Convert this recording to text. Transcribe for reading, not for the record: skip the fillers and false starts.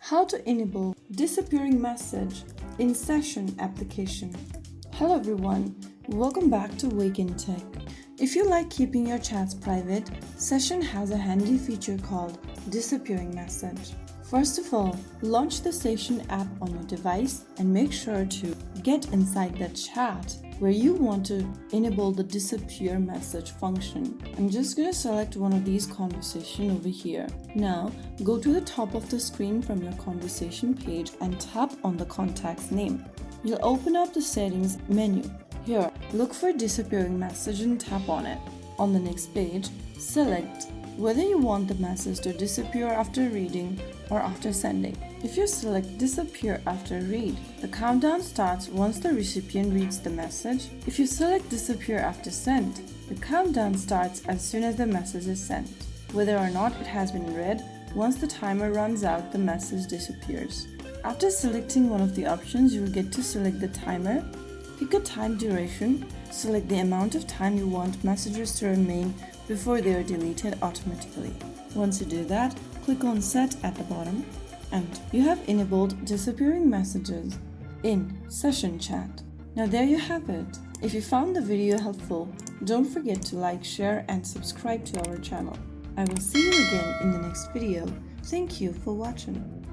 How to enable disappearing message in Session application. Hello everyone, welcome back to Wake&Tech. If you like keeping your chats private, Session has a handy feature called disappearing message. First of all, launch the Session app on your device and make sure to get inside the chat where you want to enable the disappear message function. I'm just going to select one of these conversations over here. Now, go to the top of the screen from your conversation page and tap on the contact's name. You'll open up the settings menu. Here, look for disappearing message and tap on it. On the next page, select whether you want the message to disappear after reading or after sending. If you select disappear after read, the countdown starts once the recipient reads the message. If you select disappear after send, the countdown starts as soon as the message is sent. Whether or not it has been read, once the timer runs out, the message disappears. After selecting one of the options, you will get to select the timer. Pick a time duration. Select the amount of time you want messages to remain before they are deleted automatically. Once you do that, click on Set at the bottom, and you have enabled disappearing messages in Session Chat. Now there you have it. If you found the video helpful, don't forget to like, share, and subscribe to our channel. I will see you again in the next video. Thank you for watching.